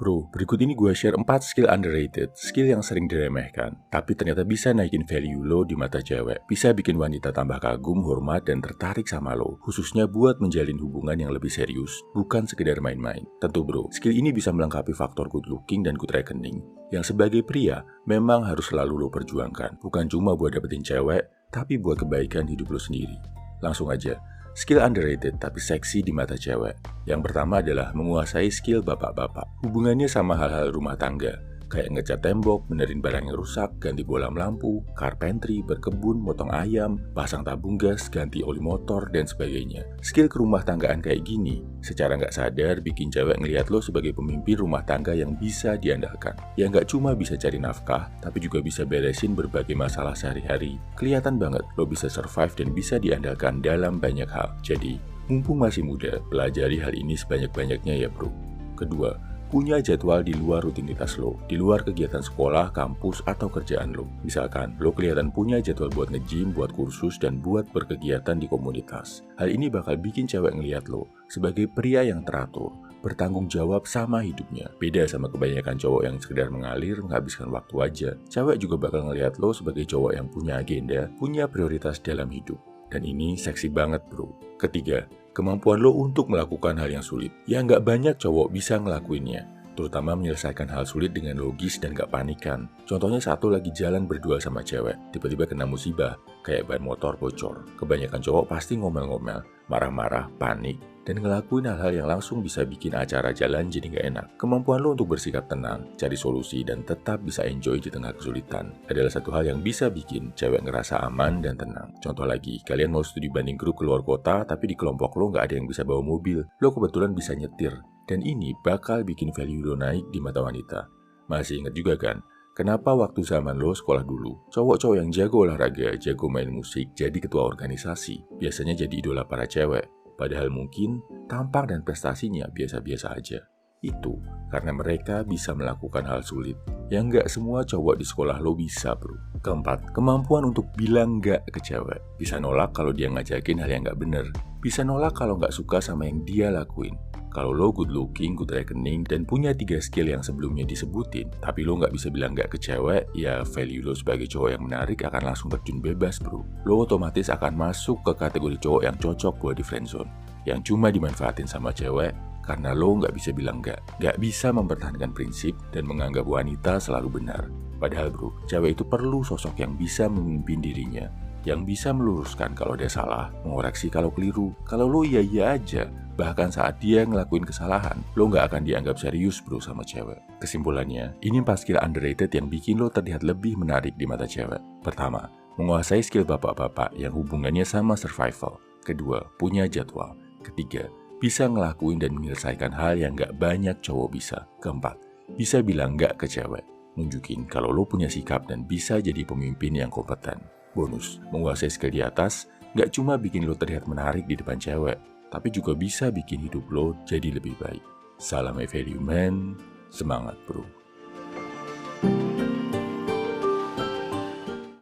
Bro, berikut ini gue share 4 skill underrated, skill yang sering diremehkan, tapi ternyata bisa naikin value lo di mata cewek. Bisa bikin wanita tambah kagum, hormat, dan tertarik sama lo, khususnya buat menjalin hubungan yang lebih serius, bukan sekedar main-main. Tentu bro, skill ini bisa melengkapi faktor good looking dan good reckoning, yang sebagai pria, memang harus selalu lo perjuangkan. Bukan cuma buat dapetin cewek, tapi buat kebaikan hidup lo sendiri. Langsung aja. Skill underrated tapi seksi di mata cewek. Yang pertama adalah menguasai skill bapak-bapak. Hubungannya sama hal-hal rumah tangga, kayak ngecat tembok, benerin barang yang rusak, ganti bolam lampu, carpentry, berkebun, motong ayam, pasang tabung gas, ganti oli motor, dan sebagainya. Skill kerumah tanggaan kayak gini, secara nggak sadar bikin cewek ngelihat lo sebagai pemimpin rumah tangga yang bisa diandalkan. Yang nggak cuma bisa cari nafkah, tapi juga bisa beresin berbagai masalah sehari-hari. Kelihatan banget lo bisa survive dan bisa diandalkan dalam banyak hal. Jadi, mumpung masih muda, pelajari hal ini sebanyak-banyaknya ya bro. Kedua, punya jadwal di luar rutinitas lo, di luar kegiatan sekolah, kampus, atau kerjaan lo. Misalkan, lo kelihatan punya jadwal buat nge-gym, buat kursus, dan buat berkegiatan di komunitas. Hal ini bakal bikin cewek ngeliat lo sebagai pria yang teratur, bertanggung jawab sama hidupnya. Beda sama kebanyakan cowok yang sekedar mengalir, menghabiskan waktu aja. Cewek juga bakal ngeliat lo sebagai cowok yang punya agenda, punya prioritas dalam hidup. Dan ini seksi banget bro. Ketiga, kemampuan lo untuk melakukan hal yang sulit. Ya nggak banyak cowok bisa ngelakuinnya. Terutama menyelesaikan hal sulit dengan logis dan gak panikan. Contohnya saat lo lagi jalan berdua sama cewek, tiba-tiba kena musibah, kayak ban motor bocor. Kebanyakan cowok pasti ngomel-ngomel, marah-marah, panik, dan ngelakuin hal-hal yang langsung bisa bikin acara jalan jadi gak enak. Kemampuan lo untuk bersikap tenang, cari solusi, dan tetap bisa enjoy di tengah kesulitan adalah satu hal yang bisa bikin cewek ngerasa aman dan tenang. Contoh lagi, kalian mau studi banding grup keluar kota, tapi di kelompok lo gak ada yang bisa bawa mobil. Lo kebetulan bisa nyetir. Dan ini bakal bikin value lo naik di mata wanita. Masih ingat juga kan, kenapa waktu zaman lo sekolah dulu, cowok-cowok yang jago olahraga, jago main musik, jadi ketua organisasi, biasanya jadi idola para cewek. Padahal mungkin tampang dan prestasinya biasa-biasa aja. Itu karena mereka bisa melakukan hal sulit yang gak semua cowok di sekolah lo bisa bro. Keempat, kemampuan untuk bilang gak ke cewek. Bisa nolak kalau dia ngajakin hal yang gak bener. Bisa nolak kalau gak suka sama yang dia lakuin. Kalau lo good looking, good reckoning, dan punya 3 skill yang sebelumnya disebutin, tapi lo nggak bisa bilang nggak ke cewek, ya value lo sebagai cowok yang menarik akan langsung terjun bebas bro. Lo otomatis akan masuk ke kategori cowok yang cocok buat di friendzone, yang cuma dimanfaatin sama cewek, karena lo nggak bisa bilang nggak bisa mempertahankan prinsip, dan menganggap wanita selalu benar. Padahal bro, cewek itu perlu sosok yang bisa memimpin dirinya, yang bisa meluruskan kalau dia salah, mengoreksi kalau keliru. Kalau lo iya-iya aja, bahkan saat dia ngelakuin kesalahan, lo nggak akan dianggap serius bro sama cewek. Kesimpulannya, ini 4 skill underrated yang bikin lo terlihat lebih menarik di mata cewek. Pertama, menguasai skill bapak-bapak yang hubungannya sama survival. Kedua, punya jadwal. Ketiga, bisa ngelakuin dan menyelesaikan hal yang nggak banyak cowok bisa. Keempat, bisa bilang nggak ke cewek. Nunjukin kalau lo punya sikap dan bisa jadi pemimpin yang kompeten. Bonus, menguasai skill di atas, nggak cuma bikin lo terlihat menarik di depan cewek, tapi juga bisa bikin hidup lo jadi lebih baik. Salam value man, semangat bro.